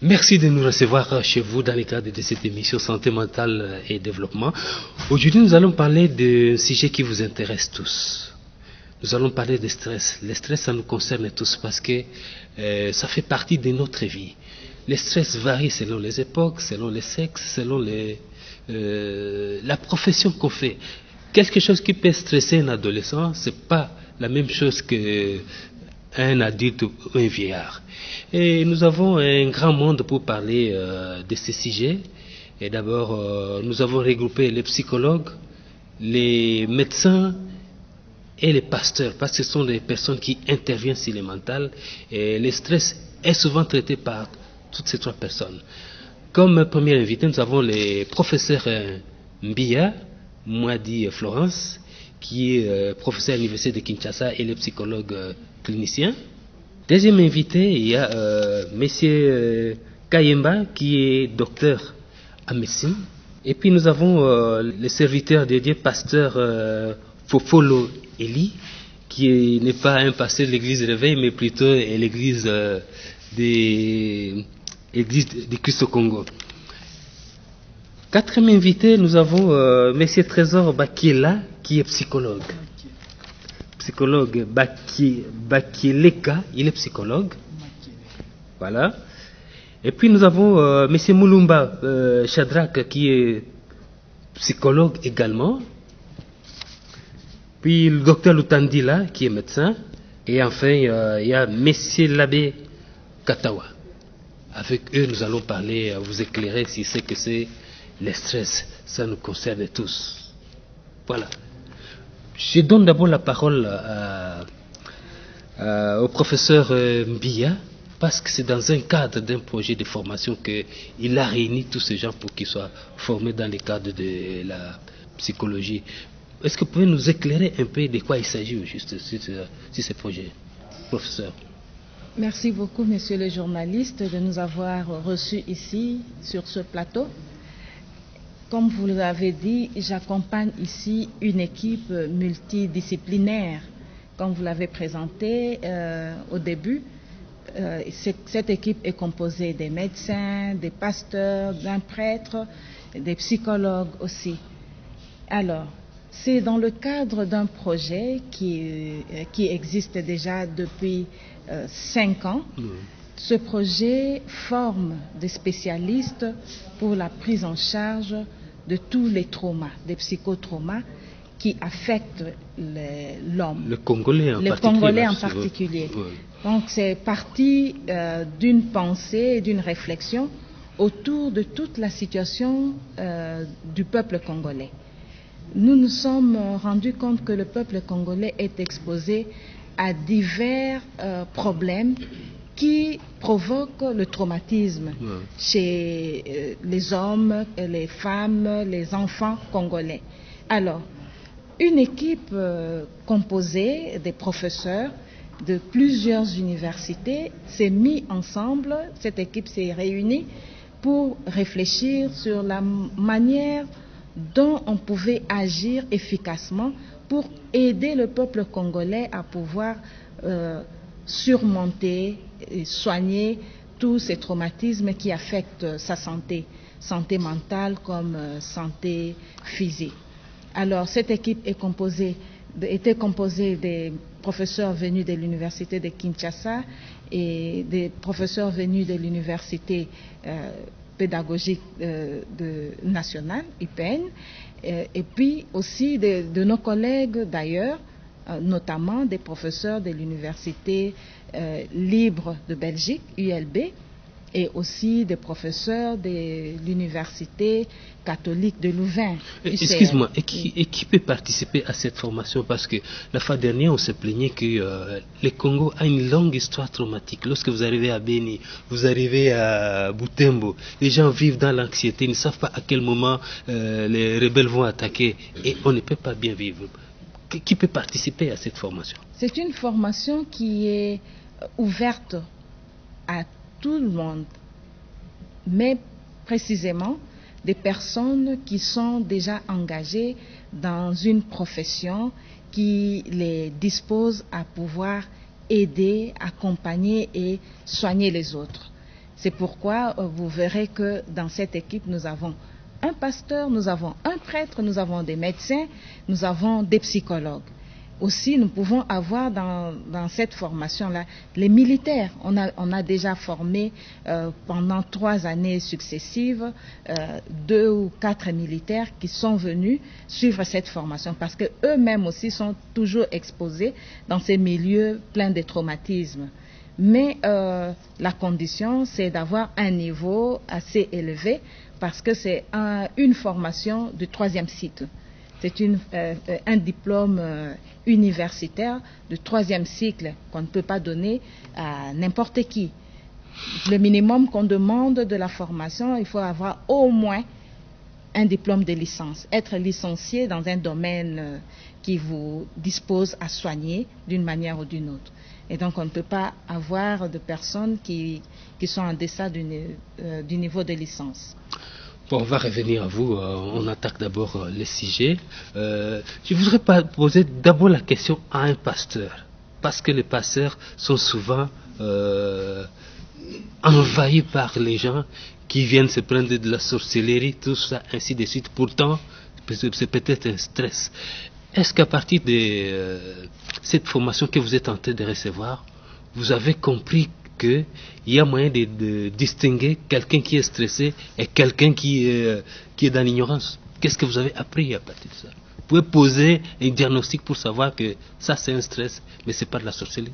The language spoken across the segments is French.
Merci de nous recevoir chez vous dans le cadre de cette émission Santé mentale et développement. Aujourd'hui, nous allons parler d'un sujet qui vous intéresse tous. Nous allons parler de stress. Le stress, ça nous concerne tous parce que ça fait partie de notre vie. Le stress varie selon les époques, selon les sexes, selon la profession qu'on fait. Quelque chose qui peut stresser un adolescent, c'est pas la même chose qu'un adulte ou un vieillard. Et nous avons un grand monde pour parler de ces sujets. Et d'abord, nous avons regroupé les psychologues, les médecins et les pasteurs, parce que ce sont des personnes qui interviennent sur le mental. Et le stress est souvent traité par toutes ces trois personnes. Comme premier invité, nous avons le professeur Mbia, moi dit Florence, qui est professeur à l'université de Kinshasa et le psychologue clinicien. Deuxième invité, il y a monsieur Kayemba, qui est docteur en médecine. Et puis nous avons le serviteur dédié, pasteur Fofolo Eli, qui n'est pas un pasteur de l'église de Réveil, mais plutôt l'église du Christ au Congo. Quatrième invité, nous avons monsieur Trésor Bakiela, qui est psychologue. Psychologue Bakieleka, il est psychologue. Voilà. Et puis nous avons monsieur Moulumba Shadrach, qui est psychologue également. Puis le docteur Lutandila, qui est médecin. Et enfin, il y a monsieur l'abbé Katawa. Avec eux, nous allons parler, vous éclairer si c'est que c'est le stress. Ça nous concerne tous. Voilà. Je donne d'abord la parole au professeur Mbia, parce que c'est dans un cadre d'un projet de formation qu'il a réuni tous ces gens pour qu'ils soient formés dans le cadre de la psychologie. Est-ce que vous pouvez nous éclairer un peu de quoi il s'agit juste sur ce projet, professeur? Merci beaucoup, monsieur le journaliste, de nous avoir reçus ici, sur ce plateau. Comme vous l'avez dit, j'accompagne ici une équipe multidisciplinaire. Comme vous l'avez présenté au début, cette équipe est composée des médecins, des pasteurs, d'un prêtre, des psychologues aussi. Alors, c'est dans le cadre d'un projet qui existe déjà depuis 5 ans. Ce projet forme des spécialistes pour la prise en charge de tous les traumas, des psychotraumas qui affectent l'homme. Le Congolais en particulier. Oui. Donc c'est parti d'une pensée et d'une réflexion autour de toute la situation du peuple congolais. Nous nous sommes rendus compte que le peuple congolais est exposé à divers problèmes qui provoque le traumatisme chez les hommes, les femmes, les enfants congolais. Alors, une équipe composée des professeurs de plusieurs universités s'est mise ensemble, cette équipe s'est réunie pour réfléchir sur la manière dont on pouvait agir efficacement pour aider le peuple congolais à pouvoir surmonter et soigner tous ces traumatismes qui affectent sa santé mentale comme santé physique. Alors cette équipe était composée des professeurs venus de l'université de Kinshasa et des professeurs venus de l'université pédagogique nationale, UPN, et puis aussi de nos collègues d'ailleurs, notamment des professeurs de l'université libre de Belgique, ULB, et aussi des professeurs de l'université catholique de Louvain. Excuse-moi, et qui peut participer à cette formation? Parce que la fois dernière, on se plaignait que le Congo a une longue histoire traumatique. Lorsque vous arrivez à Beni, vous arrivez à Butembo, les gens vivent dans l'anxiété, ils ne savent pas à quel moment les rebelles vont attaquer, et on ne peut pas bien vivre. Qui peut participer à cette formation? C'est une formation qui est ouverte à tout le monde, mais précisément des personnes qui sont déjà engagées dans une profession qui les dispose à pouvoir aider, accompagner et soigner les autres. C'est pourquoi vous verrez que dans cette équipe, nous avons un pasteur, nous avons un prêtre, nous avons des médecins, nous avons des psychologues. Aussi, nous pouvons avoir dans cette formation-là les militaires. On a déjà formé pendant 3 années successives 2 ou 4 militaires qui sont venus suivre cette formation parce qu'eux-mêmes aussi sont toujours exposés dans ces milieux pleins de traumatismes. Mais la condition, c'est d'avoir un niveau assez élevé parce que c'est une formation du 3e cycle. C'est un diplôme universitaire de 3e cycle qu'on ne peut pas donner à n'importe qui. Le minimum qu'on demande de la formation, il faut avoir au moins un diplôme de licence, être licencié dans un domaine qui vous dispose à soigner d'une manière ou d'une autre. Et donc on ne peut pas avoir de personnes qui sont en deçà du niveau de licence. Bon, on va revenir à vous. On attaque d'abord les sujets. Je voudrais poser d'abord la question à un pasteur, parce que les pasteurs sont souvent envahis par les gens qui viennent se prendre de la sorcellerie, tout ça, ainsi de suite. Pourtant, c'est peut-être un stress. Est-ce qu'à partir de cette formation que vous êtes en train de recevoir, vous avez compris qu'il y a moyen de distinguer quelqu'un qui est stressé et quelqu'un qui est dans l'ignorance? Qu'est-ce que vous avez appris à partir de ça? Vous pouvez poser un diagnostic pour savoir que ça c'est un stress, mais ce n'est pas de la sorcellerie.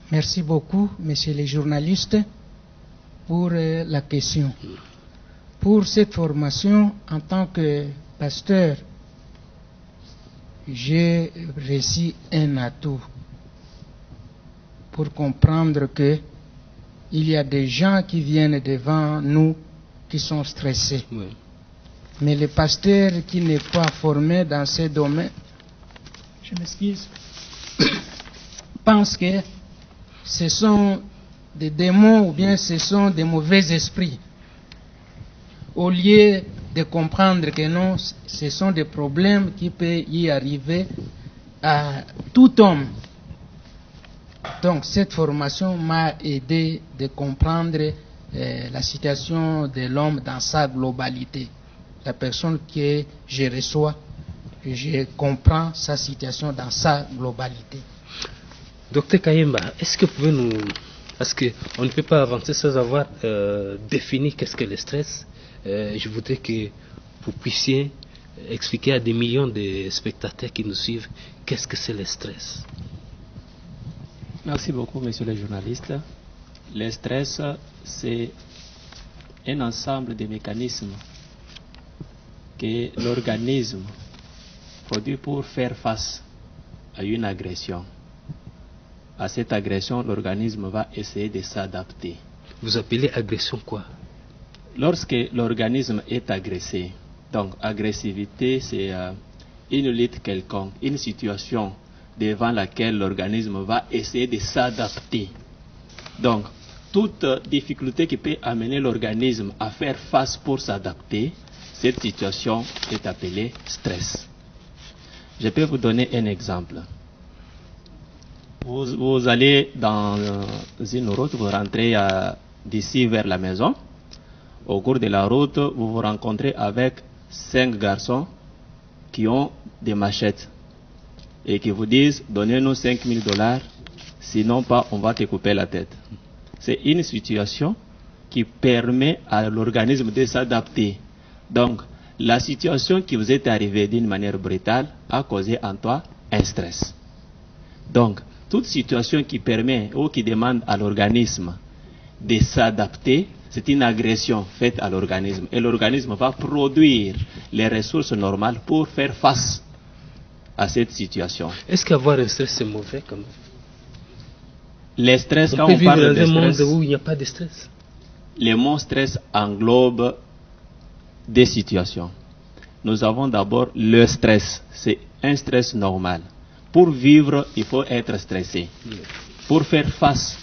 Merci beaucoup, messieurs les journalistes, pour la question. Pour cette formation, en tant que pasteur, j'ai reçu un atout pour comprendre que il y a des gens qui viennent devant nous qui sont stressés. Oui. Mais le pasteur qui n'est pas formé dans ces domaines, je m'excuse, pense que ce sont des démons ou bien ce sont des mauvais esprits. Au lieu de comprendre que non, ce sont des problèmes qui peuvent y arriver à tout homme. Donc cette formation m'a aidé de comprendre la situation de l'homme dans sa globalité. La personne que je reçois, je comprends sa situation dans sa globalité. Docteur Kayemba, est-ce que vous pouvez nous... Parce qu'on ne peut pas avancer sans avoir défini qu'est-ce que le stress. Je voudrais que vous puissiez expliquer à des millions de spectateurs qui nous suivent qu'est-ce que c'est le stress. Merci beaucoup, messieurs les journalistes. Le stress, c'est un ensemble de mécanismes que l'organisme produit pour faire face à une agression. À cette agression, l'organisme va essayer de s'adapter. Vous appelez agression quoi? Lorsque l'organisme est agressé, donc agressivité, c'est une lutte quelconque, une situation devant laquelle l'organisme va essayer de s'adapter. Donc, toute difficulté qui peut amener l'organisme à faire face pour s'adapter, cette situation est appelée stress. Je peux vous donner un exemple. Vous allez dans une route, vous rentrez d'ici vers la maison. Au cours de la route, vous vous rencontrez avec 5 garçons qui ont des machettes et qui vous disent « Donnez-nous $5,000, sinon pas, on va te couper la tête ». C'est une situation qui permet à l'organisme de s'adapter. Donc, la situation qui vous est arrivée d'une manière brutale a causé en toi un stress. Donc, toute situation qui permet ou qui demande à l'organisme de s'adapter, c'est une agression faite à l'organisme. Et l'organisme va produire les ressources normales pour faire face à cette situation. Est-ce qu'avoir un stress c'est mauvais quand même? Les stress, on quand peut on vivre parle dans un de monde stress, où il n'y a pas de stress. le mot stress englobe des situations. Nous avons d'abord le stress. C'est un stress normal. Pour vivre, il faut être stressé. Pour faire face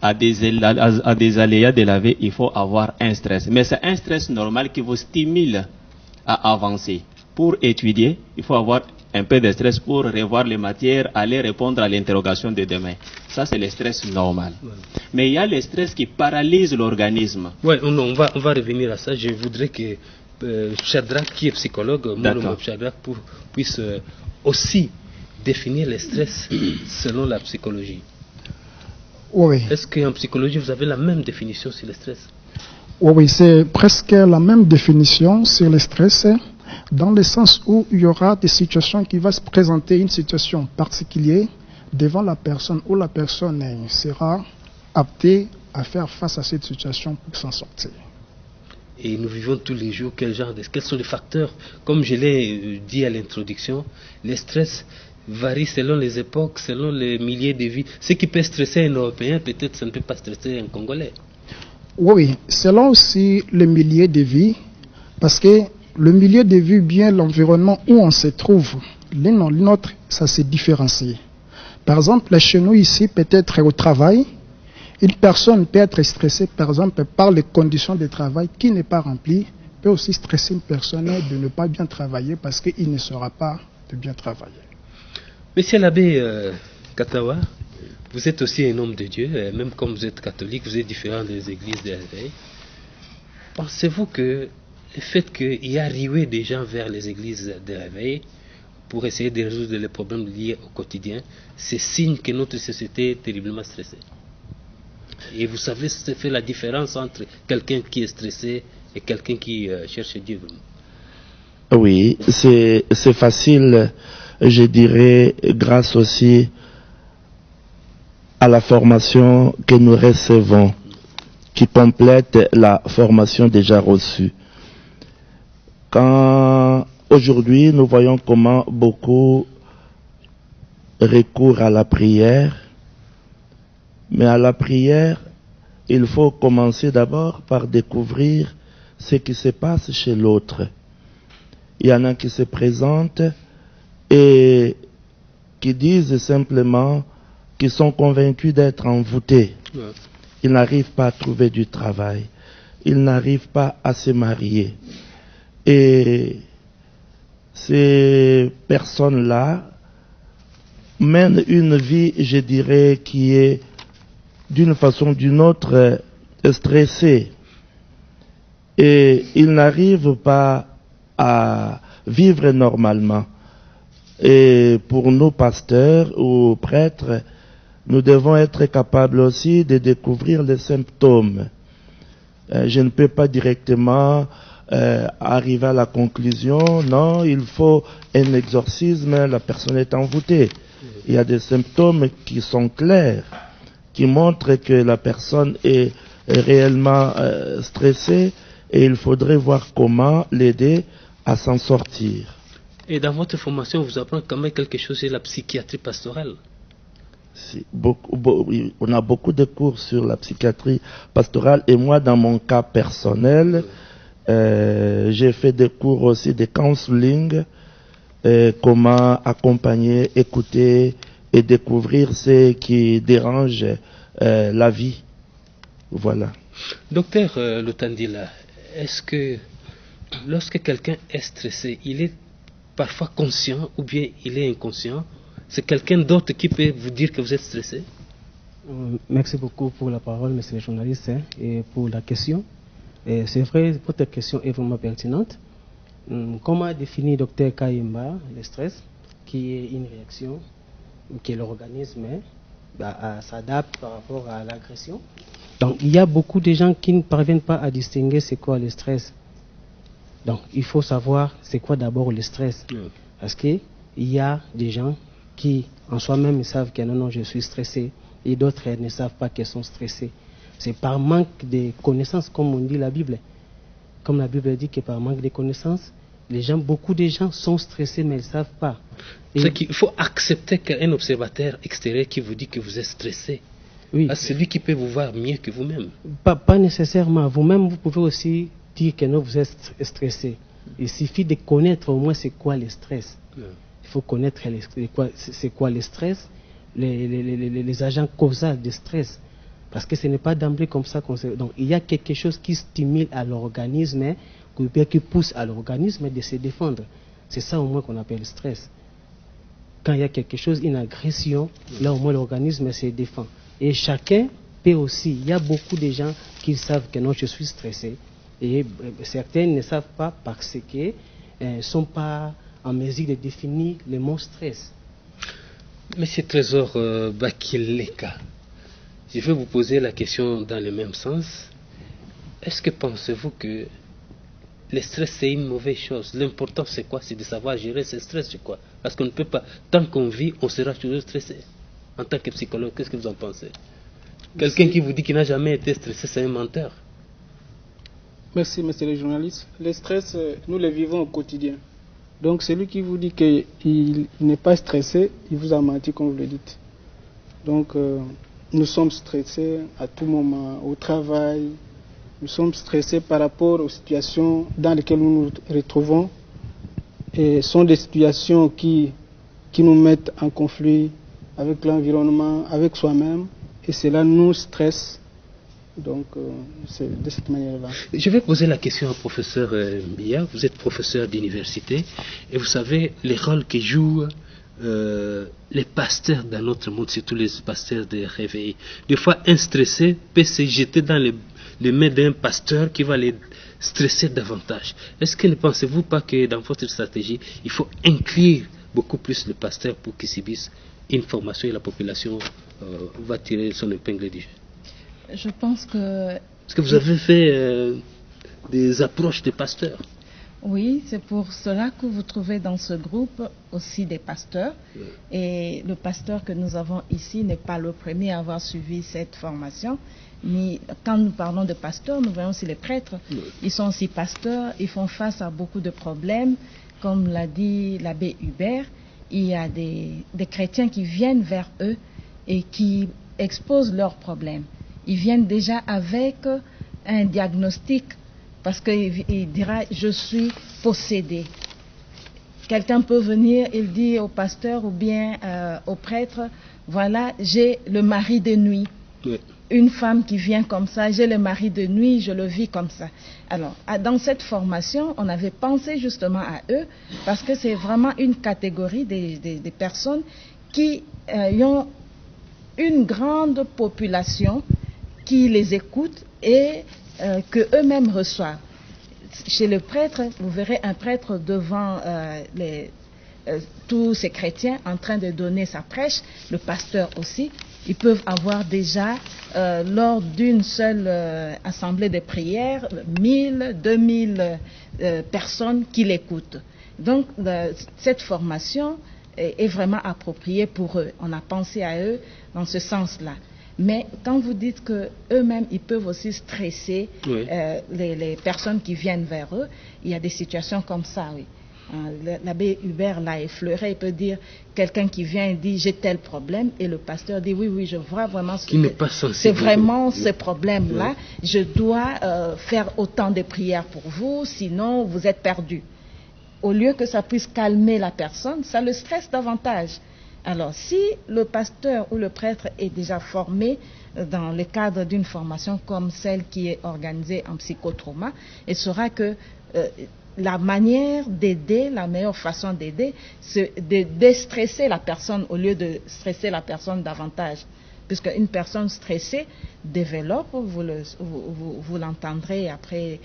à des aléas de la vie, il faut avoir un stress. Mais c'est un stress normal qui vous stimule à avancer. Pour étudier, il faut avoir un peu de stress pour revoir les matières, aller répondre à l'interrogation de demain. Ça, c'est le stress normal. Ouais. Mais il y a le stress qui paralyse l'organisme. Oui, on va revenir à ça. Je voudrais que Shadrach, qui est psychologue, Shadrach, puisse aussi définir le stress selon la psychologie. Oui. Est-ce qu'en psychologie, vous avez la même définition sur le stress? Oui, c'est presque la même définition sur le stress, dans le sens où il y aura des situations qui vont se présenter, une situation particulière devant la personne, où la personne sera aptée à faire face à cette situation pour s'en sortir. Et nous vivons tous les jours, quels sont les facteurs? Comme je l'ai dit à l'introduction, le stress varie selon les époques, selon les milieux de vie. Ce qui peut stresser un Européen, peut-être ça ne peut pas stresser un Congolais. Oui, selon aussi le milieu de vie, parce que le milieu de vie, bien l'environnement où on se trouve, l'un ou l'autre, ça se différencie. Par exemple, chez nous ici, peut-être au travail, une personne peut être stressée, par exemple, par les conditions de travail qui n'est pas remplies, peut aussi stresser une personne de ne pas bien travailler parce qu'il ne saura pas de bien travailler. Monsieur l'abbé Katawa, vous êtes aussi un homme de Dieu, même comme vous êtes catholique, vous êtes différent des églises de réveil. Pensez-vous que le fait qu'il y a arrivé des gens vers les églises de réveil pour essayer de résoudre les problèmes liés au quotidien, c'est signe que notre société est terriblement stressée? Et vous savez, ça fait la différence entre quelqu'un qui est stressé et quelqu'un qui cherche Dieu. Oui, c'est facile, je dirais, grâce aussi à la formation que nous recevons, qui complète la formation déjà reçue. Quand aujourd'hui nous voyons comment beaucoup recourent à la prière, mais à la prière, il faut commencer d'abord par découvrir ce qui se passe chez l'autre. Il y en a qui se présentent et qui disent simplement qu'ils sont convaincus d'être envoûtés. Ils n'arrivent pas à trouver du travail. Ils n'arrivent pas à se marier. Et ces personnes-là mènent une vie, je dirais, qui est d'une façon ou d'une autre stressée. Et ils n'arrivent pas à vivre normalement. Et pour nous, pasteurs ou prêtres, nous devons être capables aussi de découvrir les symptômes. Je ne peux pas directement arriver à la conclusion, non, il faut un exorcisme, la personne est envoûtée. Il y a des symptômes qui sont clairs, qui montrent que la personne est réellement stressée et il faudrait voir comment l'aider à s'en sortir. Et dans votre formation, vous apprenez quand même quelque chose sur la psychiatrie pastorale? On a beaucoup de cours sur la psychiatrie pastorale et moi, dans mon cas personnel, j'ai fait des cours aussi de counseling, comment accompagner, écouter et découvrir ce qui dérange la vie. Voilà. Docteur Lutandila, est-ce que lorsque quelqu'un est stressé, il est parfois conscient ou bien il est inconscient? C'est quelqu'un d'autre qui peut vous dire que vous êtes stressé? Merci beaucoup pour la parole, monsieur le journaliste, et pour la question. C'est vrai, votre question est vraiment pertinente. Comment définir, docteur Kayimba, le stress, qui est une réaction que l'organisme s'adapte par rapport à l'agression? Donc, il y a beaucoup de gens qui ne parviennent pas à distinguer c'est quoi le stress. Donc, il faut savoir c'est quoi d'abord le stress. Parce qu'il y a des gens qui, en soi-même, ils savent que non, je suis stressé, et d'autres ne savent pas qu'ils sont stressés. C'est par manque de connaissances, comme on dit la Bible. Comme la Bible dit que par manque de connaissances, beaucoup de gens sont stressés, mais ils ne savent pas. C'est qu'il faut accepter qu'un observateur extérieur qui vous dit que vous êtes stressé, oui. C'est lui qui peut vous voir mieux que vous-même. Pas nécessairement. Vous-même, vous pouvez aussi dire que non, vous êtes stressé. Il suffit de connaître au moins c'est quoi le stress. Il faut connaître c'est quoi le stress, les agents causaux de stress. Parce que ce n'est pas d'emblée comme ça qu'on se... Donc, il y a quelque chose qui stimule à l'organisme, qui pousse à l'organisme de se défendre. C'est ça au moins qu'on appelle le stress. quand il y a quelque chose, une agression, là au moins l'organisme se défend. Et chacun peut aussi, il y a beaucoup de gens qui savent que non, je suis stressé. Et certains ne savent pas parce qu'ils ne sont pas en mesure de définir le mot stress. Monsieur Trésor Bakileka, je vais vous poser la question dans le même sens. Est-ce que pensez-vous que le stress c'est une mauvaise chose? L'important c'est quoi? C'est de savoir gérer ce stress, c'est quoi? Parce qu'on ne peut pas, tant qu'on vit, on sera toujours stressé. En tant que psychologue, qu'est-ce que vous en pensez? Quelqu'un qui vous dit qu'il n'a jamais été stressé, c'est un menteur. Merci, monsieur le journaliste. Le stress, nous le vivons au quotidien. Donc celui qui vous dit qu'il n'est pas stressé, il vous a menti, comme vous le dites. Donc nous sommes stressés à tout moment, au travail. Nous sommes stressés par rapport aux situations dans lesquelles nous nous retrouvons. Et ce sont des situations qui nous mettent en conflit avec l'environnement, avec soi-même. Et cela nous stresse. Donc, c'est de cette manière-là. Je vais poser la question au professeur Mbia. Vous êtes professeur d'université et vous savez les rôles que jouent les pasteurs dans notre monde, surtout les pasteurs de réveil. Des fois, un stressé peut se jeter dans les mains d'un pasteur qui va les stresser davantage. Est-ce que ne pensez-vous pas que dans votre stratégie, il faut inclure beaucoup plus le pasteur pour qu'il subisse une formation et la population va tirer son épingle du jeu? Je pense que... Est-ce que vous avez fait des approches de pasteurs? Oui, c'est pour cela que vous trouvez dans ce groupe aussi des pasteurs. Oui. Et le pasteur que nous avons ici n'est pas le premier à avoir suivi cette formation. Mais quand nous parlons de pasteurs, nous voyons aussi les prêtres. Oui. Ils sont aussi pasteurs, ils font face à beaucoup de problèmes. Comme l'a dit l'abbé Hubert, il y a des chrétiens qui viennent vers eux et qui exposent leurs problèmes. Ils viennent déjà avec un diagnostic parce qu'il dira « je suis possédé ». Quelqu'un peut venir, il dit au pasteur ou bien au prêtre « voilà, j'ai le mari de nuit ». Oui. Une femme qui vient comme ça, j'ai le mari de nuit, je le vis comme ça. Alors, dans cette formation, on avait pensé justement à eux parce que c'est vraiment une catégorie des personnes qui ont une grande population qui les écoutent et que eux-mêmes reçoivent. Chez le prêtre, vous verrez un prêtre devant tous ces chrétiens en train de donner sa prêche, le pasteur aussi. Ils peuvent avoir déjà, lors d'une seule assemblée de prière, 1000, 2000 personnes qui l'écoutent. Donc, cette formation est vraiment appropriée pour eux. On a pensé à eux dans ce sens-là. Mais quand vous dites qu'eux-mêmes, ils peuvent aussi stresser oui. Les personnes qui viennent vers eux, il y a des situations comme ça, oui. L'abbé Hubert l'a effleuré, il peut dire, quelqu'un qui vient et dit, j'ai tel problème, et le pasteur dit, oui, je vois vraiment c'est vraiment ce problème-là, oui. Je dois faire autant de prières pour vous, sinon vous êtes perdu. Au lieu que ça puisse calmer la personne, ça le stresse davantage. Alors, si le pasteur ou le prêtre est déjà formé dans le cadre d'une formation comme celle qui est organisée en psychotrauma, il saura que la manière d'aider, la meilleure façon d'aider, c'est de déstresser la personne au lieu de stresser la personne davantage. Puisqu'une personne stressée développe, vous l'entendrez après,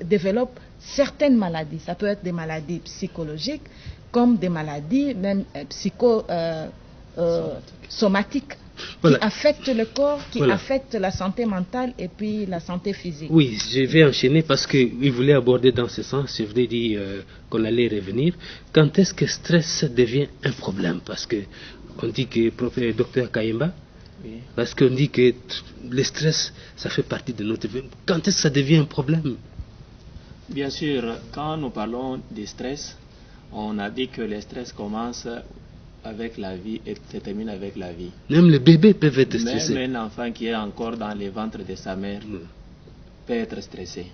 développe certaines maladies. Ça peut être des maladies psychologiques, comme des maladies même somatiques voilà. Qui affectent le corps, qui voilà. Affectent la santé mentale et puis la santé physique. Oui, je vais enchaîner parce qu'il voulait aborder dans ce sens, je voulais dire qu'on allait revenir. Quand est-ce que le stress devient un problème? Parce qu'on dit que, docteur Kayemba, oui. Parce qu'on dit que le stress, ça fait partie de notre vie. Quand est-ce que ça devient un problème? Bien sûr, quand nous parlons de stress, on a dit que le stress commence avec la vie et se termine avec la vie. Même les bébés peuvent être stressés. Même un enfant qui est encore dans le ventre de sa mère peut être stressé.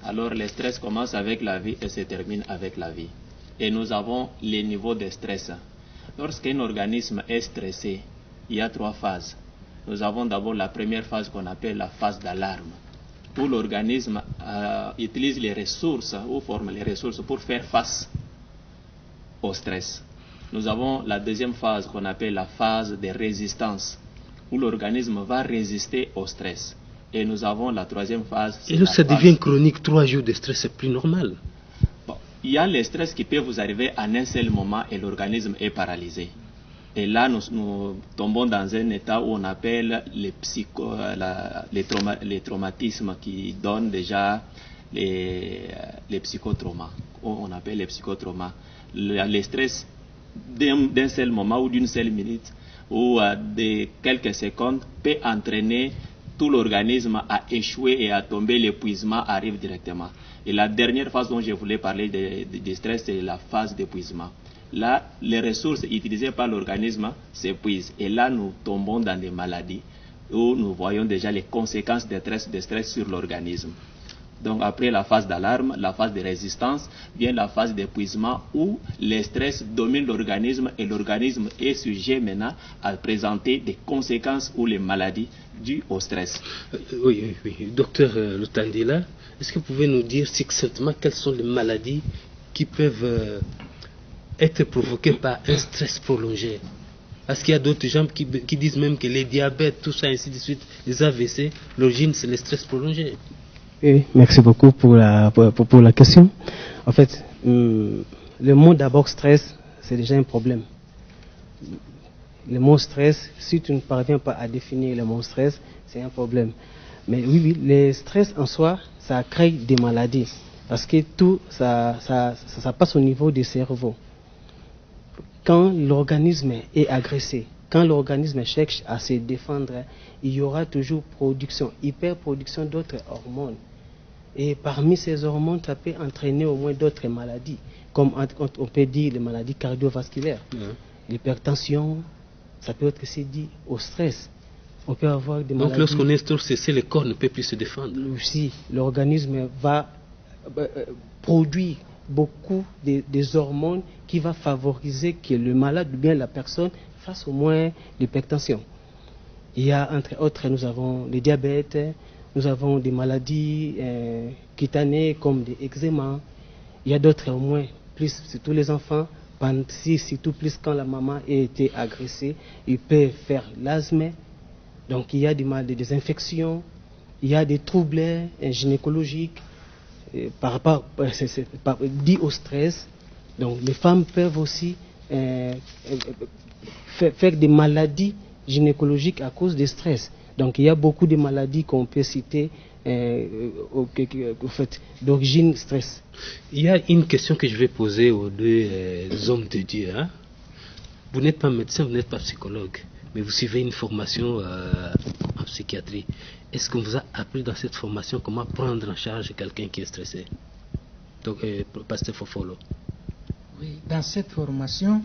Alors le stress commence avec la vie et se termine avec la vie. Et nous avons les niveaux de stress. Lorsqu'un organisme est stressé, il y a 3 phases. Nous avons d'abord la première phase qu'on appelle la phase d'alarme, où l'organisme utilise les ressources ou forme les ressources pour faire face au stress. nous avons la deuxième phase qu'on appelle la phase de résistance, où l'organisme va résister au stress. Et nous avons la troisième phase. Et là, ça devient chronique, 3 jours de stress, c'est plus normal. Bon, il y a les stress qui peuvent vous arriver en un seul moment et l'organisme est paralysé. Et là, nous tombons dans un état où on appelle les traumatismes qui donnent déjà les psychotraumas. On appelle les psychotraumas. Les stress d'un seul moment ou d'une seule minute ou de quelques secondes peut entraîner tout l'organisme à échouer et à tomber. L'épuisement arrive directement. Et la dernière phase dont je voulais parler de stress, c'est la phase d'épuisement. Là, les ressources utilisées par l'organisme s'épuisent. Et là, nous tombons dans des maladies où nous voyons déjà les conséquences des stress sur l'organisme. Donc après la phase d'alarme, la phase de résistance, vient la phase d'épuisement où les stress dominent l'organisme et l'organisme est sujet maintenant à présenter des conséquences ou les maladies dues au stress. Oui. Docteur Lutandila, est-ce que vous pouvez nous dire succinctement quelles sont les maladies qui peuvent être provoquées par un stress prolongé? Parce qu'il y a d'autres gens qui disent même que les diabètes, tout ça, ainsi de suite, les AVC, l'origine c'est le stress prolongé. Oui, merci beaucoup pour la question. En fait, le mot d'abord stress, c'est déjà un problème. Le mot stress, si tu ne parviens pas à définir le mot stress, c'est un problème. Mais oui, le stress en soi, ça crée des maladies. Parce que tout, ça passe au niveau du cerveau. Quand l'organisme est agressé, quand l'organisme cherche à se défendre, il y aura toujours hyperproduction d'autres hormones. Et parmi ces hormones, ça peut entraîner au moins d'autres maladies, comme on peut dire les maladies cardiovasculaires. L'hypertension, ça peut être aussi dit au stress. On peut avoir des maladies. Donc lorsqu'on est stressé, le corps ne peut plus se défendre. Si l'organisme va produire beaucoup des hormones qui va favoriser que le malade ou bien la personne fasse au moins l'hypertension. Il y a entre autres, nous avons le diabète, nous avons des maladies cutanées comme des eczémas. Il y a d'autres au moins, plus surtout les enfants, surtout plus quand la maman a été agressée, ils peuvent faire l'asthme. Donc il y a des infections, il y a des troubles gynécologiques par rapport dit au stress. Donc les femmes peuvent aussi faire des maladies gynécologiques à cause du stress. Donc il y a beaucoup de maladies qu'on peut citer d'origine stress. Il y a une question que je vais poser aux deux hommes de Dieu. Vous n'êtes pas médecin, vous n'êtes pas psychologue, mais vous suivez une formation en psychiatrie. Est-ce qu'on vous a appris dans cette formation comment prendre en charge quelqu'un qui est stressé? Donc, Pasteur Fofolo. Oui, dans cette formation,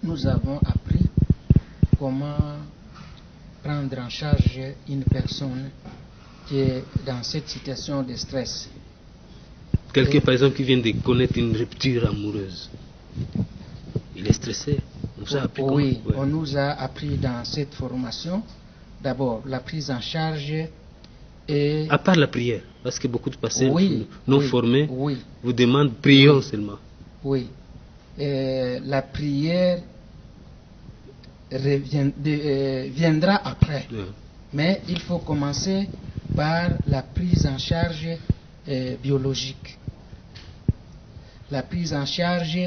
nous avons appris comment prendre en charge une personne qui est dans cette situation de stress. Quelqu'un, par exemple, qui vient de connaître une rupture amoureuse. Il est stressé. On vous a appris on nous a appris dans cette formation, d'abord, la prise en charge et... À part la prière, parce que beaucoup de pasteurs non formés vous demandent prions seulement. Oui. La prière viendra après. Mais il faut commencer par la prise en charge biologique, la prise en charge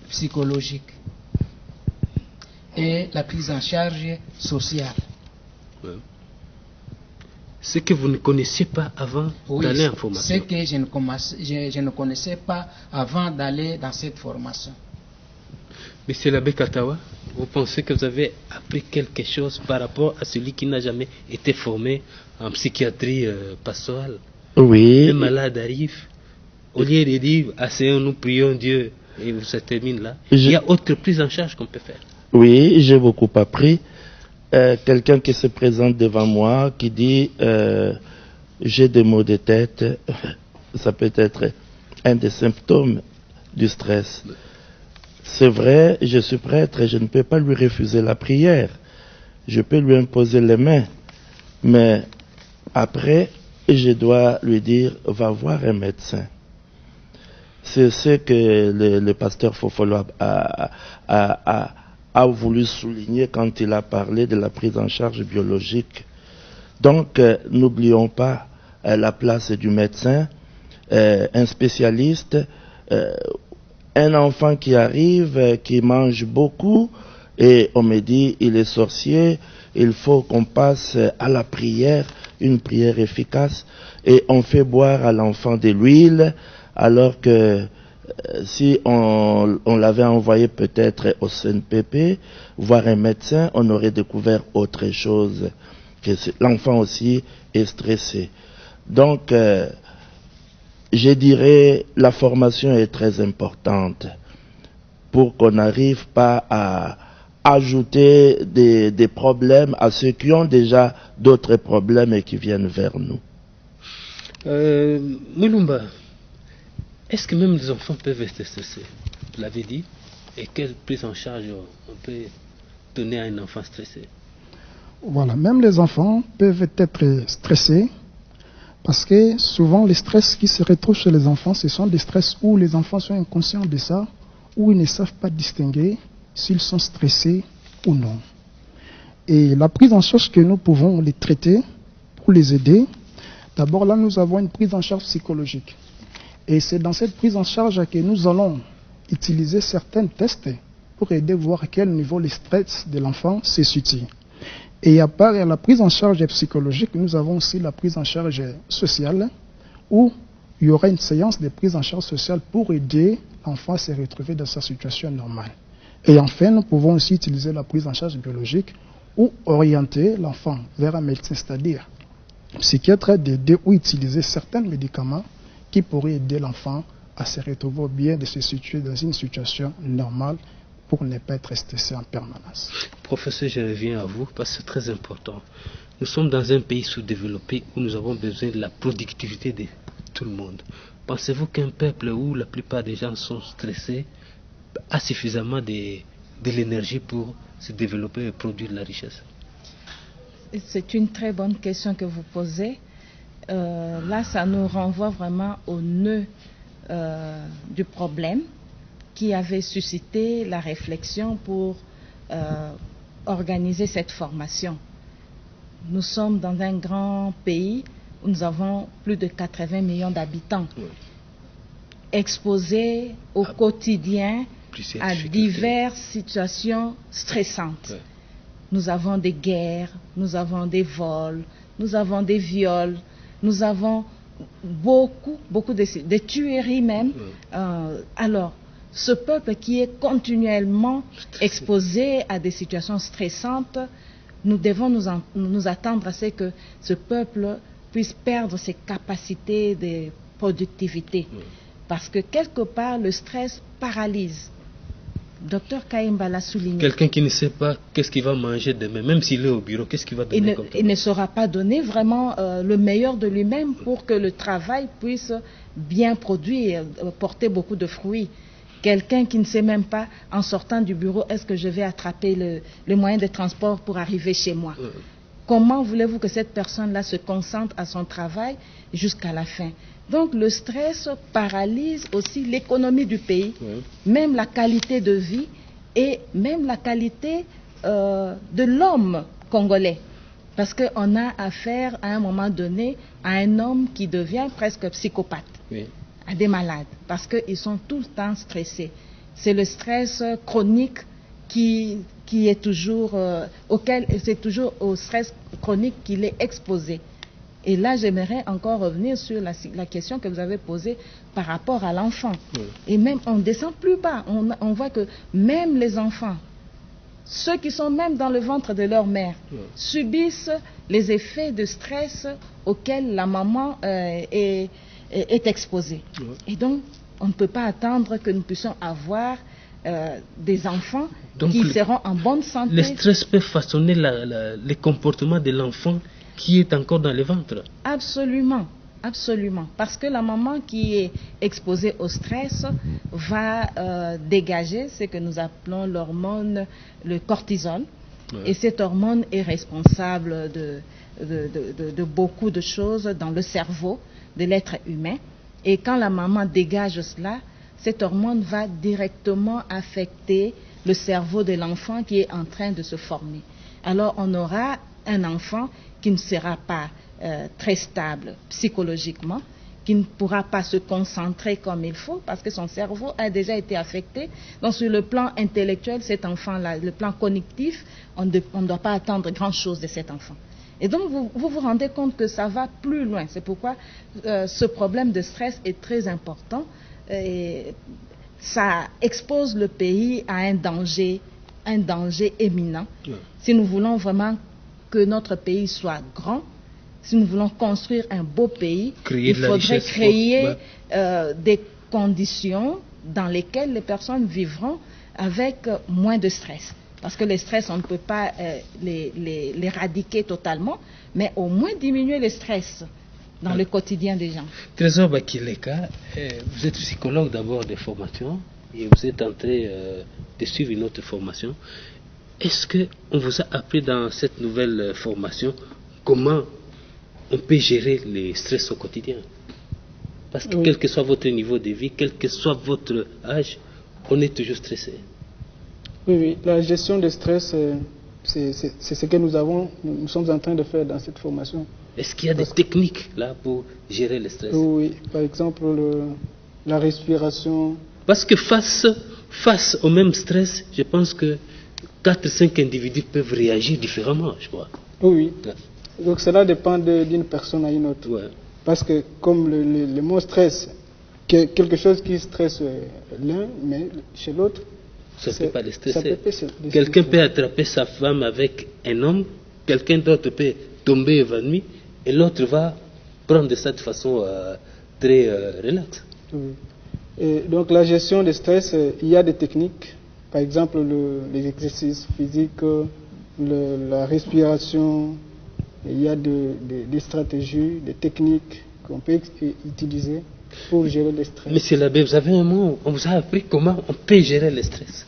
psychologique et la prise en charge sociale. Ce que vous ne connaissiez pas avant d'aller en formation. Ce que je ne connaissais pas avant d'aller dans cette formation. Monsieur l'abbé Katawa, vous pensez que vous avez appris quelque chose par rapport à celui qui n'a jamais été formé en psychiatrie pastorale? Oui. Un malade arrive, au lieu de dire asseyons, nous prions Dieu, et ça termine là. Il y a autre prise en charge qu'on peut faire. Oui, j'ai beaucoup appris. Quelqu'un qui se présente devant moi, qui dit j'ai des maux de tête, ça peut être un des symptômes du stress. C'est vrai, je suis prêtre et je ne peux pas lui refuser la prière. Je peux lui imposer les mains. Mais après, je dois lui dire, va voir un médecin. C'est ce que le pasteur Fofolo a voulu souligner quand il a parlé de la prise en charge biologique. Donc, n'oublions pas la place du médecin, un spécialiste, un enfant qui arrive, qui mange beaucoup, et on me dit, il est sorcier, il faut qu'on passe à la prière, une prière efficace, et on fait boire à l'enfant de l'huile, alors que si on l'avait envoyé peut-être au CNPP, voir un médecin, on aurait découvert autre chose, que l'enfant aussi est stressé. Donc, je dirais, la formation est très importante pour qu'on n'arrive pas à ajouter des problèmes à ceux qui ont déjà d'autres problèmes et qui viennent vers nous. Mulumba, est-ce que même les enfants peuvent être stressés? Vous l'avez dit. Et quelle prise en charge on peut donner à un enfant stressé? Voilà, même les enfants peuvent être stressés parce que souvent les stress qui se retrouvent chez les enfants, ce sont des stress où les enfants sont inconscients de ça, où ils ne savent pas distinguer s'ils sont stressés ou non. Et la prise en charge que nous pouvons les traiter pour les aider, d'abord là nous avons une prise en charge psychologique. Et c'est dans cette prise en charge que nous allons utiliser certains tests pour aider à voir à quel niveau le stress de l'enfant se situe. Et à part la prise en charge psychologique, nous avons aussi la prise en charge sociale, où il y aura une séance de prise en charge sociale pour aider l'enfant à se retrouver dans sa situation normale. Et enfin, nous pouvons aussi utiliser la prise en charge biologique ou orienter l'enfant vers un médecin, c'est-à-dire psychiatre, d'aider ou utiliser certains médicaments qui pourraient aider l'enfant à se retrouver bien, de se situer dans une situation normale pour ne pas être stressé en permanence. Professeur, je reviens à vous parce que c'est très important. Nous sommes dans un pays sous-développé où nous avons besoin de la productivité de tout le monde. Pensez-vous qu'un peuple où la plupart des gens sont stressés a suffisamment de l'énergie pour se développer et produire de la richesse? C'est une très bonne question que vous posez. Là, ça nous renvoie vraiment au nœud du problème qui avait suscité la réflexion pour organiser cette formation. Nous sommes dans un grand pays où nous avons plus de 80 millions d'habitants, exposés au quotidien à diverses situations stressantes. Ouais. Nous avons des guerres, nous avons des vols, nous avons des viols, nous avons beaucoup de tueries même. Alors, ce peuple qui est continuellement exposé à des situations stressantes, nous devons nous attendre à ce que ce peuple puisse perdre ses capacités de productivité. Parce que quelque part, le stress paralyse. Docteur Kayimba l'a souligné. Quelqu'un qui ne sait pas qu'est-ce qu'il va manger demain, même s'il est au bureau, qu'est-ce qu'il va donner il ne saura pas donner vraiment le meilleur de lui-même pour que le travail puisse bien produire, porter beaucoup de fruits. Quelqu'un qui ne sait même pas, en sortant du bureau, est-ce que je vais attraper le moyen de transport pour arriver chez moi? Comment voulez-vous que cette personne-là se concentre à son travail jusqu'à la fin? Donc le stress paralyse aussi l'économie du pays, même la qualité de vie et même la qualité de l'homme congolais. Parce qu'on a affaire à un moment donné à un homme qui devient presque psychopathe, à des malades, parce qu'ils sont tout le temps stressés. C'est le stress chronique qui est toujours, c'est toujours au stress chronique qu'il est exposé. Et là, j'aimerais encore revenir sur la question que vous avez posée par rapport à l'enfant. Et même, on descend plus bas. On voit que même les enfants, ceux qui sont même dans le ventre de leur mère, subissent les effets de stress auxquels la maman est exposée. Et donc, on ne peut pas attendre que nous puissions avoir des enfants qui seront en bonne santé. Le stress peut façonner les comportements de l'enfant qui est encore dans le ventre. Absolument, absolument. Parce que la maman qui est exposée au stress va dégager ce que nous appelons l'hormone, le cortisol. Et cette hormone est responsable de beaucoup de choses dans le cerveau de l'être humain. Et quand la maman dégage cela, cette hormone va directement affecter le cerveau de l'enfant qui est en train de se former. Alors on aura un enfant qui ne sera pas très stable psychologiquement, qui ne pourra pas se concentrer comme il faut parce que son cerveau a déjà été affecté. Donc sur le plan intellectuel, cet enfant-là, le plan cognitif, on ne doit pas attendre grand-chose de cet enfant. Et donc vous vous rendez compte que ça va plus loin. C'est pourquoi ce problème de stress est très important. Et ça expose le pays à un danger éminent. Si nous voulons vraiment que notre pays soit grand, si nous voulons construire un beau pays, il faudrait créer des conditions dans lesquelles les personnes vivront avec moins de stress. Parce que les stress, on ne peut pas l'éradiquer totalement, mais au moins diminuer le stress dans le quotidien des gens. Trésor Bakileka, vous êtes psychologue d'abord de formation et vous êtes en train de suivre une autre formation. Est-ce qu'on vous a appris dans cette nouvelle formation comment on peut gérer les stress au quotidien? Parce que quel que soit votre niveau de vie, quel que soit votre âge, on est toujours stressé. Oui, la gestion du stress, c'est ce que nous sommes en train de faire dans cette formation. Est-ce qu'il y a des techniques là pour gérer le stress? Oui, par exemple la respiration. Parce que face au même stress, je pense que 4-5 individus peuvent réagir différemment, je crois. Oui. Donc cela dépend d'une personne à une autre. Ouais. Parce que comme le mot stress, quelque chose qui stresse l'un, mais chez l'autre, ça ne peut pas le stresser. Quelqu'un peut attraper sa femme avec un homme, quelqu'un d'autre peut tomber évanoui, et l'autre va prendre ça de façon très relaxe. Oui. Et donc la gestion du stress, il y a des techniques, par exemple les exercices physiques, la respiration, il y a des stratégies, des techniques qu'on peut utiliser pour gérer le stress. Monsieur l'abbé, vous avez un mot, on vous a appris comment on peut gérer le stress.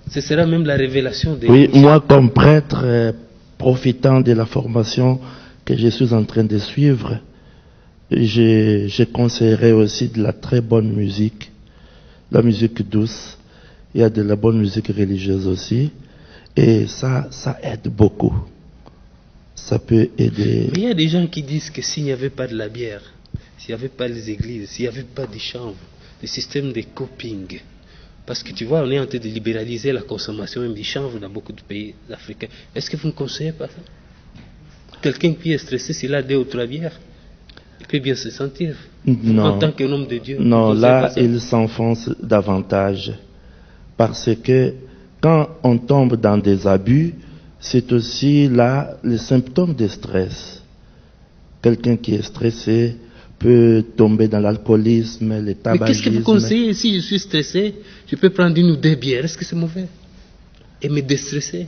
Ce sera même la révélation de... Oui, moi comme prêtre, profitant de la formation que je suis en train de suivre, je conseillerais aussi de la très bonne musique, la musique douce. Il y a de la bonne musique religieuse aussi, et ça aide beaucoup. Ça peut aider. Mais il y a des gens qui disent que s'il n'y avait pas de la bière, s'il n'y avait pas les églises, s'il n'y avait pas des chambres, le système de coping, parce que tu vois, on est en train de libéraliser la consommation même des chanvre dans beaucoup de pays africains. Est-ce que vous ne conseillez pas ça? Quelqu'un qui est stressé, s'il a 2 ou 3 bières, il peut bien se sentir. Non. En tant qu'un homme de Dieu. Non, là, il s'enfonce davantage. Parce que quand on tombe dans des abus, c'est aussi là le symptôme de stress. Quelqu'un qui est stressé peut tomber dans l'alcoolisme, le tabagisme. Mais qu'est-ce que vous conseillez? Si je suis stressé, je peux prendre 1 ou 2 bières. Est-ce que c'est mauvais? Et me déstresser?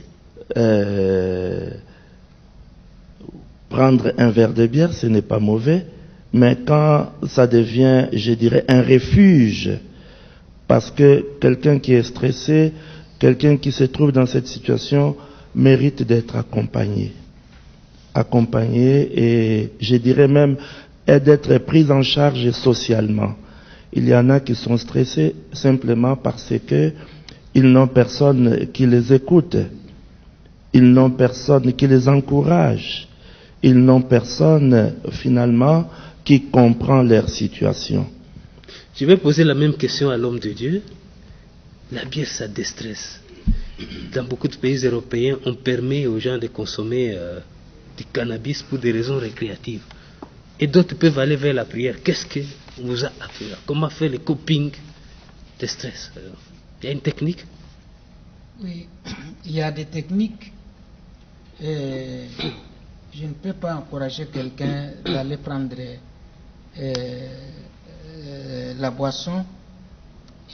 Prendre un verre de bière, ce n'est pas mauvais. Mais quand ça devient, je dirais, un refuge, parce que quelqu'un qui est stressé, quelqu'un qui se trouve dans cette situation, mérite d'être accompagné. Et je dirais même d'être pris en charge socialement. Il y en a qui sont stressés simplement parce que ils n'ont personne qui les écoute. Ils n'ont personne qui les encourage. Ils n'ont personne finalement qui comprend leur situation. Je vais poser la même question à l'homme de Dieu. La bière, ça déstresse. Dans beaucoup de pays européens, on permet aux gens de consommer du cannabis pour des raisons récréatives. Et d'autres peuvent aller vers la prière. Qu'est-ce que vous a appris? Comment faire le coping de stress? Il y a une technique? Oui, il y a des techniques. Je ne peux pas encourager quelqu'un d'aller prendre la boisson.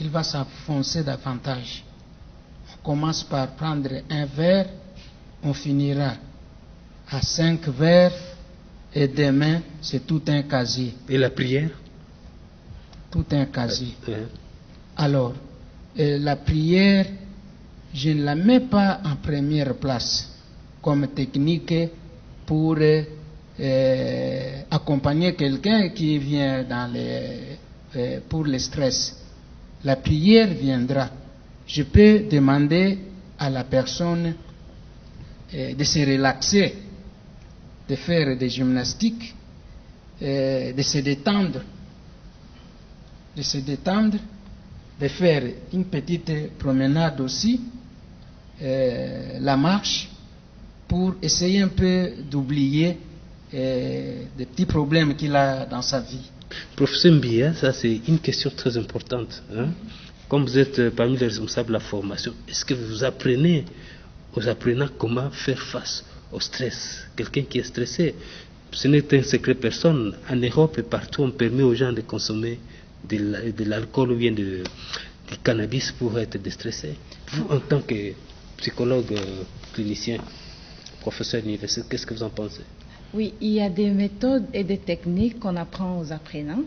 Il va s'enfoncer davantage. On commence par prendre un verre, on finira à 5 verres, et demain, c'est tout un casier. Et la prière? Tout un casier. Alors, la prière, je ne la mets pas en première place comme technique pour accompagner quelqu'un qui vient dans les pour le stress. La prière viendra. Je peux demander à la personne de se relaxer, de faire des gymnastiques, de se détendre, de faire une petite promenade aussi, la marche, pour essayer un peu d'oublier des petits problèmes qu'il a dans sa vie. Professeur Mbia, ça c'est une question très importante. Hein? Comme vous êtes parmi les responsables de la formation, est-ce que vous apprenez aux apprenants comment faire face au stress? Quelqu'un qui est stressé, ce n'est un secret personne. En Europe et partout, on permet aux gens de consommer de l'alcool ou bien du cannabis pour être déstressé. Vous, en tant que psychologue clinicien, professeur universitaire, qu'est-ce que vous en pensez? Oui, il y a des méthodes et des techniques qu'on apprend aux apprenants.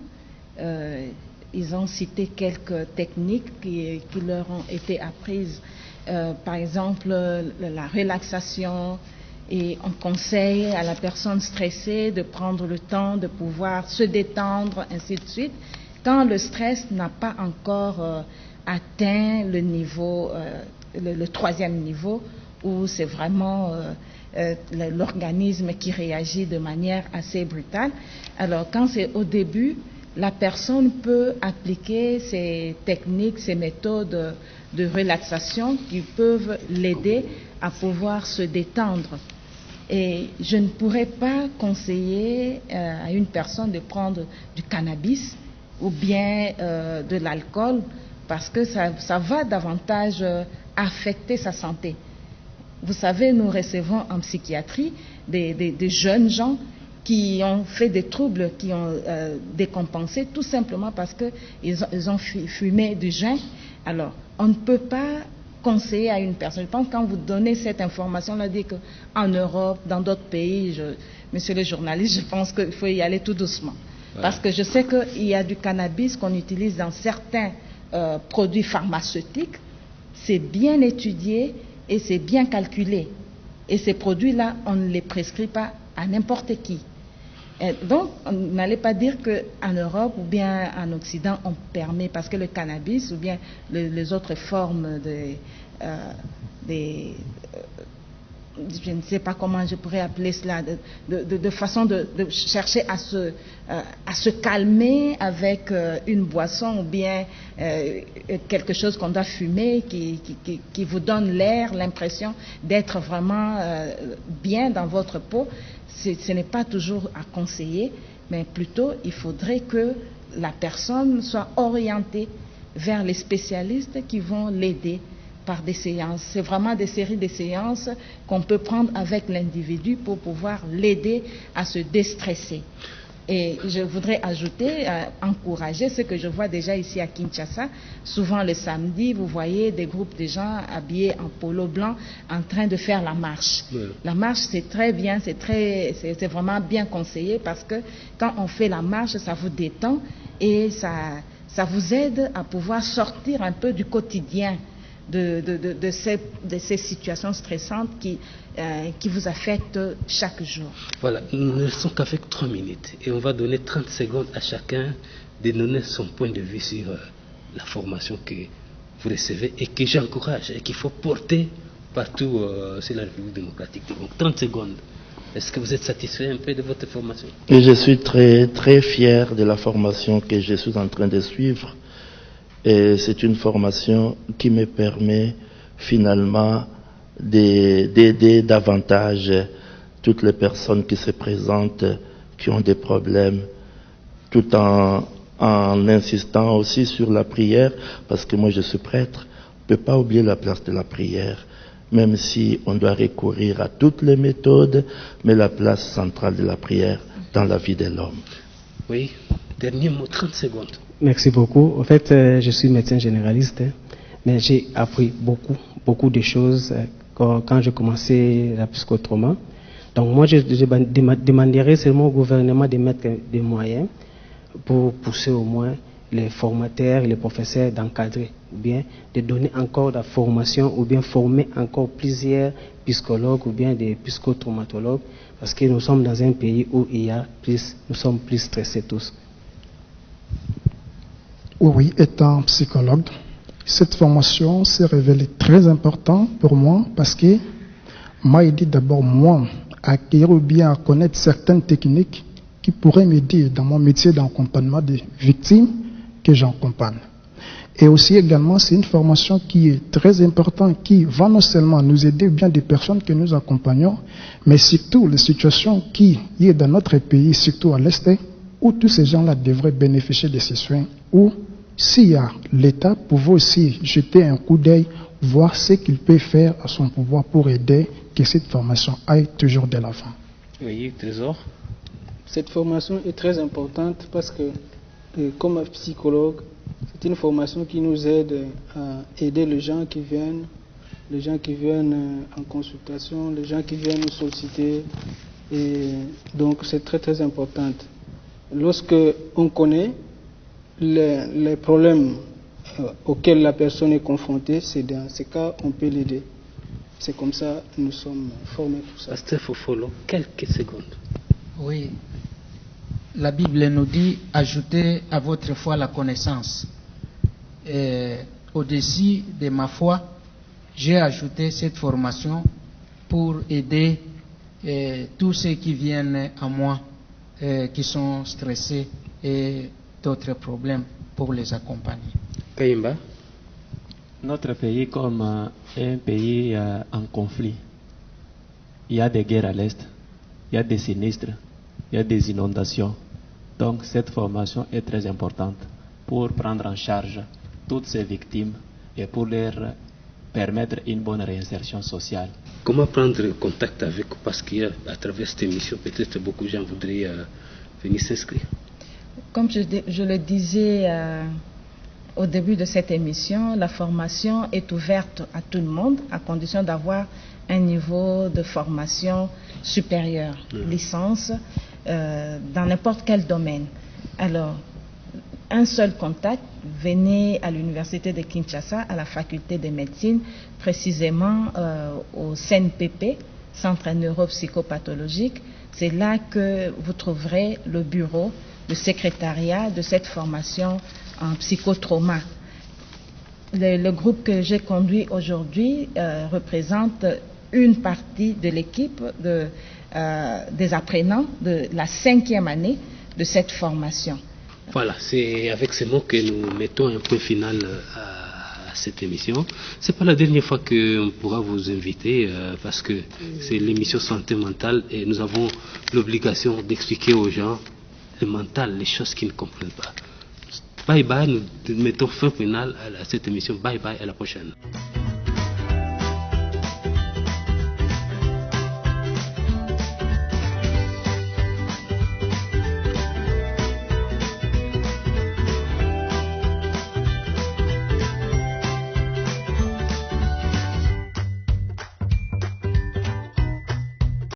Ils ont cité quelques techniques qui leur ont été apprises. Par exemple, la relaxation, et on conseille à la personne stressée de prendre le temps de pouvoir se détendre, ainsi de suite, quand le stress n'a pas encore atteint le niveau, le troisième niveau, où c'est vraiment l'organisme qui réagit de manière assez brutale. Alors, quand c'est au début, la personne peut appliquer ces techniques, ces méthodes de relaxation qui peuvent l'aider à pouvoir se détendre. Et je ne pourrais pas conseiller à une personne de prendre du cannabis ou bien de l'alcool, parce que ça va davantage affecter sa santé. Vous savez, nous recevons en psychiatrie des jeunes gens qui ont fait des troubles, qui ont décompensé, tout simplement parce qu'ils ont fumé du joint. Alors, on ne peut pas conseiller à une personne. Je pense que quand vous donnez cette information, on a dit qu'en Europe, dans d'autres pays, monsieur le journaliste, je pense qu'il faut y aller tout doucement. Ouais. Parce que je sais qu'il y a du cannabis qu'on utilise dans certains produits pharmaceutiques. C'est bien étudié et c'est bien calculé. Et ces produits-là, on ne les prescrit pas à n'importe qui. Et donc, on n'allait pas dire qu'en Europe ou bien en Occident, on permet, parce que le cannabis ou bien les autres formes je ne sais pas comment je pourrais appeler cela, de façon de chercher à se calmer avec une boisson ou bien quelque chose qu'on doit fumer qui vous donne l'air, l'impression d'être vraiment bien dans votre peau. Ce n'est pas toujours à conseiller, mais plutôt il faudrait que la personne soit orientée vers les spécialistes qui vont l'aider par des séances. C'est vraiment des séries de séances qu'on peut prendre avec l'individu pour pouvoir l'aider à se déstresser. Et je voudrais ajouter, encourager ce que je vois déjà ici à Kinshasa. Souvent le samedi, vous voyez des groupes de gens habillés en polo blanc en train de faire la marche. Oui. La marche, c'est très bien, c'est vraiment bien conseillé parce que quand on fait la marche, ça vous détend et ça vous aide à pouvoir sortir un peu du quotidien de ces situations stressantes qui vous affectent chaque jour. Voilà, nous ne restons qu'avec 3 minutes et on va donner 30 secondes à chacun de donner son point de vue sur la formation que vous recevez et que j'encourage et qu'il faut porter partout sur la République démocratique. Donc 30 secondes. Est-ce que vous êtes satisfait un peu de votre formation? Et je suis très, très fier de la formation que je suis en train de suivre. Et c'est une formation qui me permet finalement d'aider davantage toutes les personnes qui se présentent, qui ont des problèmes, tout en insistant aussi sur la prière, parce que moi je suis prêtre. On ne peut pas oublier la place de la prière, même si on doit recourir à toutes les méthodes, mais la place centrale de la prière dans la vie de l'homme. Oui, dernier mot, 30 secondes. Merci beaucoup. En fait, je suis médecin généraliste, mais j'ai appris beaucoup de choses quand j'ai commencé la psychotrauma. Donc moi, je demanderais seulement au gouvernement de mettre des moyens pour pousser au moins les formateurs, les professeurs d'encadrer, ou bien de donner encore de la formation, ou bien former encore plusieurs psychologues, ou bien des psychotraumatologues, parce que nous sommes dans un pays où nous sommes plus stressés tous. Oui, étant psychologue, cette formation s'est révélée très importante pour moi parce que m'a aidé d'abord moi à acquérir ou bien à connaître certaines techniques qui pourraient m'aider dans mon métier d'accompagnement des victimes que j'accompagne. Et aussi également, c'est une formation qui est très importante, qui va non seulement nous aider bien des personnes que nous accompagnons, mais surtout les situations qui y est dans notre pays, surtout à l'Est, où tous ces gens-là devraient bénéficier de ces soins, où s'il y a l'État pouvait aussi jeter un coup d'œil, voir ce qu'il peut faire à son pouvoir pour aider que cette formation aille toujours de l'avant. Oui, Trésor. Cette formation est très importante parce que, comme psychologue, c'est une formation qui nous aide à aider les gens qui viennent en consultation, les gens qui viennent nous solliciter. Et donc c'est très très important. Lorsque on connaît les problèmes auxquels la personne est confrontée, c'est dans ces cas on peut l'aider. C'est comme ça que nous sommes formés pour ça. Pasteur Fofolo, quelques secondes. Oui. La Bible nous dit « Ajoutez à votre foi la connaissance ». Au-dessus de ma foi, j'ai ajouté cette formation pour aider tous ceux qui viennent à moi, qui sont stressés et d'autres problèmes, pour les accompagner. Kayimba. Notre pays comme un pays en conflit. Il y a des guerres à l'Est, il y a des sinistres, il y a des inondations. Donc cette formation est très importante pour prendre en charge toutes ces victimes et pour leur permettre une bonne réinsertion sociale. Comment prendre contact avec vous? Parce qu'à travers cette émission, peut-être beaucoup de gens voudraient venir s'inscrire. Comme je le disais au début de cette émission, la formation est ouverte à tout le monde à condition d'avoir un niveau de formation supérieur, licence, dans n'importe quel domaine. Alors, un seul contact, venez à l'université de Kinshasa, à la faculté de médecine, précisément au CNPP, Centre neuropsychopathologique. C'est là que vous trouverez le bureau, le secrétariat de cette formation en psychotrauma. Le groupe que j'ai conduit aujourd'hui représente une partie de l'équipe des apprenants de la 5e année de cette formation. Voilà, c'est avec ces mots que nous mettons un point final à cette émission. C'est pas la dernière fois qu'on pourra vous inviter parce que c'est l'émission Santé mentale et nous avons l'obligation d'expliquer aux gens le mental, les choses qu'ils ne comprennent pas. Bye bye, nous mettons fin final à cette émission. Bye bye, à la prochaine.